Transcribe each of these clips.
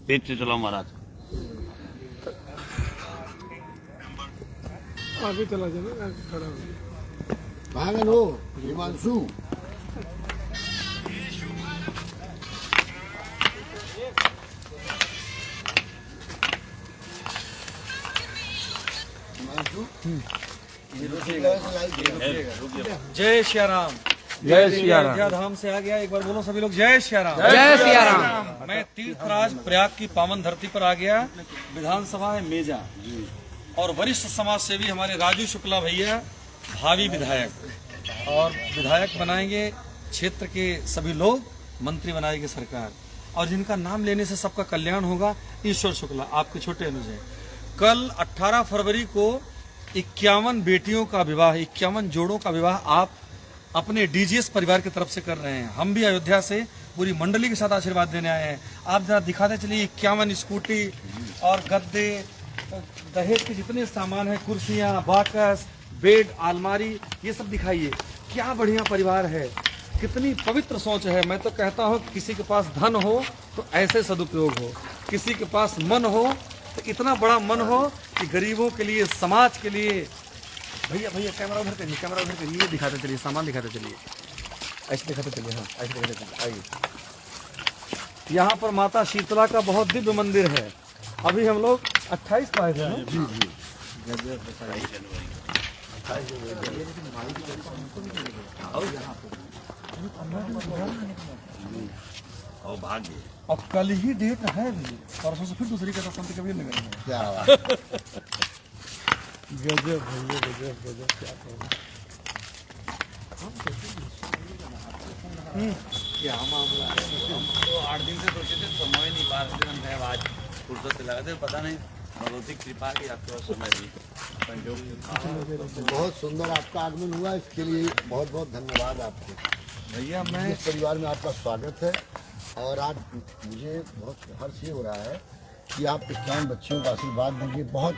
पेट से चलाओ महाराज। आगे चला जाना, खड़ा हो। भागन हो हिमांशु। जय श्री राम। जय सिया राम। अयोध्या धाम से आ गया, एक बार बोलो सभी लोग जय श्री राम। जय सिया राम। मैं तीर्थराज प्रयाग की पावन धरती पर आ गया। विधानसभा है मेजा और वरिष्ठ समाज सेवी हमारे राजू शुक्ला भैया भावी विधायक और विधायक बनाएंगे क्षेत्र के सभी लोग, मंत्री बनाएंगे सरकार और जिनका नाम लेने से सबका कल्याण होगा। ईश्वर शुक्ला आपके छोटे अनुज हैं। कल 18 फरवरी को 51 बेटियों का विवाह, 51 जोड़ों का विवाह आप अपने डीजीएस परिवार की तरफ से कर रहे हैं। हम भी अयोध्या से पूरी मंडली के साथ आशीर्वाद देने आए हैं। आप जरा दिखाते चलिए 51 स्कूटी और गद्दे, दहेज के जितने सामान है, कुर्सियां, बाकस, बेड, अलमारी, ये सब दिखाइए। क्या बढ़िया परिवार है, कितनी पवित्र सोच है। मैं तो कहता हूँ किसी के पास धन हो तो ऐसे सदुपयोग हो, किसी के पास मन हो तो इतना बड़ा मन हो कि गरीबों के लिए, समाज के लिए। भैया भैया कैमरा उधर करिए, कैमरा उधर करिए, ये दिखाते चलिए, सामान दिखाते चलिए, ऐसे दिखाते चलिए। हाँ ऐसे दिखाते चलिए, आइए। यहाँ पर माता शीतला का बहुत दिव्य मंदिर है। अभी हम लोग 28 को आए थे ना? जी जी। और भाग्य और कल ही डेट है भी, परसों से फिर दूसरी का संत कबीर नगर में। क्या बात। गजब भैया, गजब गजब, क्या कहूँ। क्या मामला है? हम तो 8 दिन से सोचे थे, समय नहीं पा रहे थे। हम कहे आज फुर्सत से लगा थे, पता नहीं भगवती कृपा की आपके पास समय भी संजोग। बहुत सुंदर आपका आगमन हुआ, इसके लिए बहुत बहुत धन्यवाद आपको। भैया मैं इस परिवार में आपका स्वागत है और आज मुझे बहुत हर्ष ये हो रहा है कि आप 51 बच्चियों का आशीर्वाद देंगे। बहुत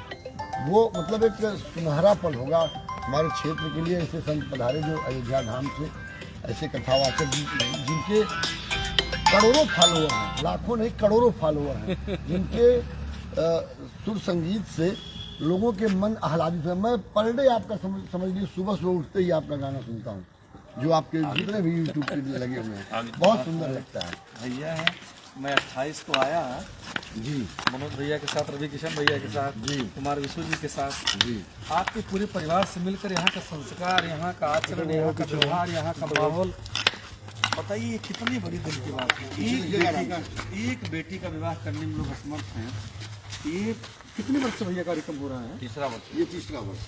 वो मतलब एक सुनहरा पल होगा हमारे क्षेत्र के लिए। ऐसे संत पधारे जो अयोध्या धाम से, ऐसे कथावाचक जिनके करोड़ों फॉलोअर हैं, लाखों नहीं करोड़ों फॉलोअर हैं, जिनके सुर संगीत से लोगों के मन आह्लादित है। मैं पर डे आपका समझ लीजिए सुबह सुबह उठते ही आपका गाना सुनता हूँ, जो आपके जितने भी यूट्यूब पे लगे हुए हैं, बहुत सुंदर लगता है। भैया है, मैं 28 को आया जी मनोज भैया के साथ, रवि किशन भैया के साथ, जी, कुमार विशु जी के साथ, जी। आपके पूरे परिवार से मिलकर यहाँ का संस्कार, यहाँ का आचरण, यहाँ का व्यवहार, यहाँ का माहौल, बताइए ये कितनी बड़ी दिल की बात है। एक बेटी का विवाह करने में लोग असमर्थ हैं। ये कितने वर्ष से भैया कार्यक्रम हो रहा है? तीसरा वर्ष। ये तीसरा वर्ष।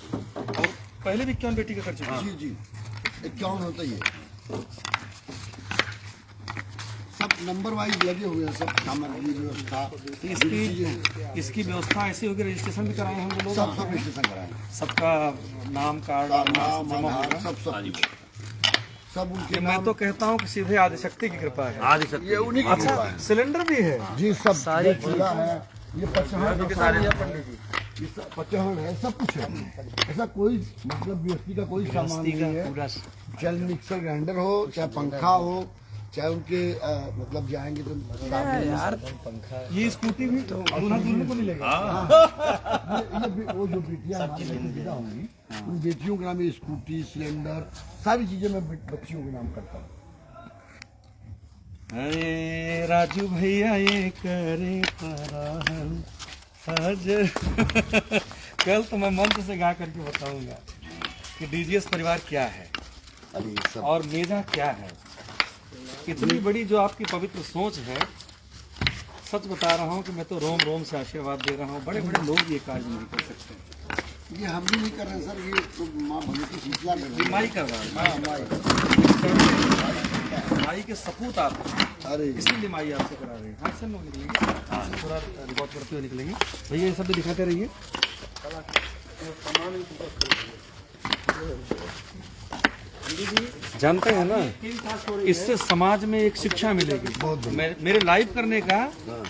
और पहले भी 51 बेटी का कर चुके हैं। जी जी, 51 होता ही है। सब नंबर वाइज लगे हुए हैं, सब सामग्री व्यवस्था। इसकी व्यवस्था ऐसी होगी, रजिस्ट्रेशन भी कराए होंगे लोग, सब सब रजिस्ट्रेशन कराए, सबका नाम कार्ड नाम जमा आधार होगा। सब उनके ये मैं तो कहता हूँ कि सीधे आदिशक्ति की कृपा है। आदि शक्ति ये उन्हीं की कृपा अच्छा, है। सिलेंडर भी है जी, सब सारी चूल्हा है, ये पचहड़ है, सब कुछ है। ऐसा कोई मतलब व्यक्ति का कोई सामान नहीं है। चाहे मिक्सर ग्राइंडर हो, चाहे पंखा हो, चाहे उनके मतलब जाएंगे तो यार पंखा। ये स्कूटी भी तो दुल्हन को नहीं लगेगा। ये वो जो बेटियां हमारी विदा होंगी, उन बेटियों के नाम ये स्कूटी, सिलेंडर, सारी चीजें मैं बच्चियों के नाम करता हूँ। अरे राजू भैया ये करे पराहन आज कल तो मैं मंत्र से गा करके बताऊंगा कि डीजीएस परिवार क्या है अरे सब और मेजा क्या है। इतनी बड़ी जो आपकी पवित्र सोच है, सच बता रहा हूँ कि मैं तो रोम रोम से आशीर्वाद दे रहा हूँ। बड़े बड़े लोग ये कार्य नहीं कर सकते। ये हम भी नहीं कर रहे हैं सर, ये तो माँ भगवती शीतला कर रही है। माई कर रहा है, हाँ, माई। माई के सपूत आप हैं। अरे इसीलिए माई आपसे करा रही है। हाँ सर, लोग निकलेंगे, थोड़ा रिकॉर्ड करते हुए निकलेंगे। भैया ये सब भी दिखाते रहिए। जानते हैं ना, इससे समाज में एक शिक्षा मिलेगी। मेरे लाइव करने का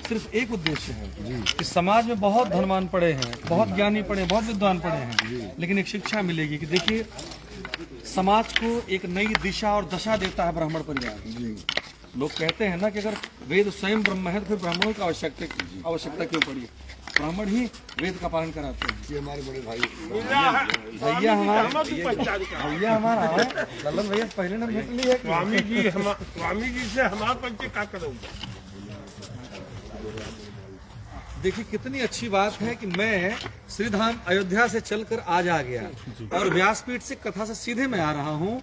सिर्फ एक उद्देश्य है कि समाज में बहुत धनवान पड़े हैं, बहुत ज्ञानी पड़े हैं, बहुत विद्वान पड़े हैं, लेकिन एक शिक्षा मिलेगी कि देखिए समाज को एक नई दिशा और दशा देता है ब्राह्मण परिवार। लोग कहते हैं ना कि अगर वेद स्वयं ब्रह्म है, तो फिर ब्राह्मणों की आवश्यकता क्यों पड़ी? ब्राह्मण ही वेद का पालन कराते हैं। ये हमारे बड़े भाई भैया हमारा है लल्लन भैया, पहले ना भेट ली है। स्वामी जी से हमारा परिचय क्या करोगे? देखिए कितनी अच्छी बात है कि मैं श्रीधाम अयोध्या से चलकर आज आ गया और व्यासपीठ से कथा से सीधे मैं आ रहा हूँ।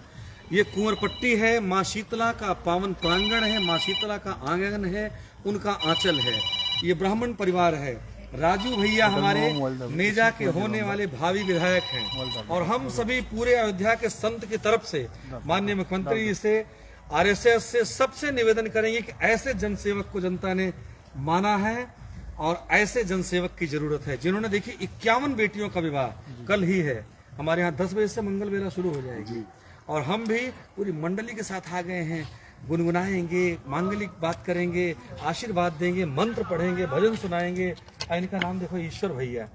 ये कुंवरपट्टी है, माँ शीतला का पावन प्रांगण है, माँ शीतला का आंगन है, उनका आंचल है। ये ब्राह्मण परिवार है। राजू भैया हमारे मेजा के होने वाले भावी विधायक हैं और हम सभी पूरे अयोध्या के संत की तरफ से माननीय मुख्यमंत्री जी से, आरएसएस से सबसे निवेदन करेंगे कि ऐसे जनसेवक को जनता ने माना है और ऐसे जनसेवक की जरूरत है जिन्होंने, देखिए 51 बेटियों का विवाह कल ही है। हमारे यहाँ 10 बजे से मंगल बेला शुरू हो जाएगी और हम भी पूरी मंडली के साथ आ गए हैं। गुनगुनाएंगे, मांगलिक बात करेंगे, आशीर्वाद देंगे, मंत्र पढ़ेंगे, भजन सुनाएंगे। इनका नाम देखो, ईश्वर भैया,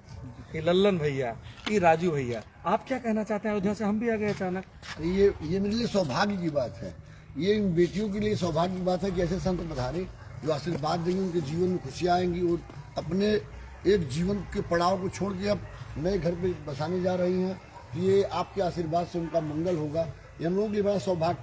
ये लल्लन भैया, ये राजू भैया। आप क्या कहना चाहते हैं? अयोध्या से हम भी आ गए अचानक। ये मेरे लिए सौभाग्य की बात है। ये इन बेटियों के लिए सौभाग्य की बात है कि ऐसे संत पधारे जो आशीर्वाद देंगे, उनके जीवन में खुशियाँ आएंगी और अपने एक जीवन के पड़ाव को छोड़ के अब नए घर पे बसाने जा रही हैं। ये आपके आशीर्वाद से उनका मंगल होगा। ये हम लोगों के बड़ा सौभाग्य,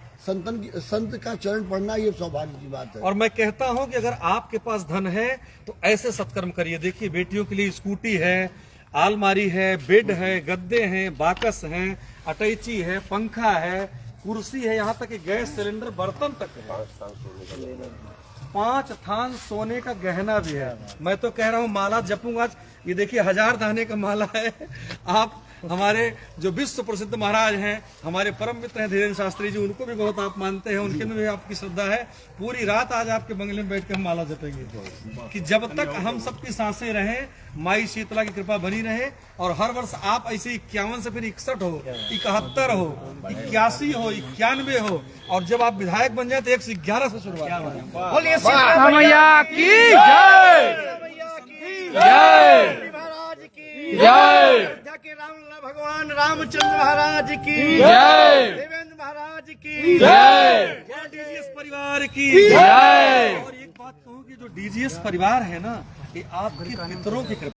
संत का चरण पढ़ना ये सौभाग्य की बात है। और मैं कहता हूं कि अगर आपके पास धन है तो ऐसे सत्कर्म करिए। देखिए बेटियों के लिए स्कूटी है, आलमारी है, बेड है, गद्दे हैं, बाकस हैं, अटैची है, पंखा है, कुर्सी है, यहाँ तक कि गैस सिलेंडर, बर्तन तक है। 5 थान सोने का गहना भी है। मैं तो कह रहा हूँ माला जपूंगा। ये देखिए 1000 दाने का माला है। आप हमारे जो विश्व प्रसिद्ध महाराज हैं, हमारे परम मित्र हैं धीरेन्द्र शास्त्री जी, उनको भी बहुत आप मानते हैं, उनके में भी आपकी श्रद्धा है। पूरी रात आज आपके बंगले में बैठ कर हम माला जपेंगे कि जब तक हम सबकी सांसें रहें, माई शीतला की कृपा बनी रहे। और हर वर्ष आप ऐसे 51 से फिर 61 हो, 71 हो, 81 हो, 91 हो, और जब आप विधायक बन जाए तो 111 से शुरुआत बोलिए मैया की जय, जय जय, के भगवान रामचंद्र महाराज की जय, देवेंद्र महाराज की जय, डीजीएस परिवार की जय। और एक बात कहूँ कि जो डीजीएस परिवार है ना, ये आपके मित्रों की कृपा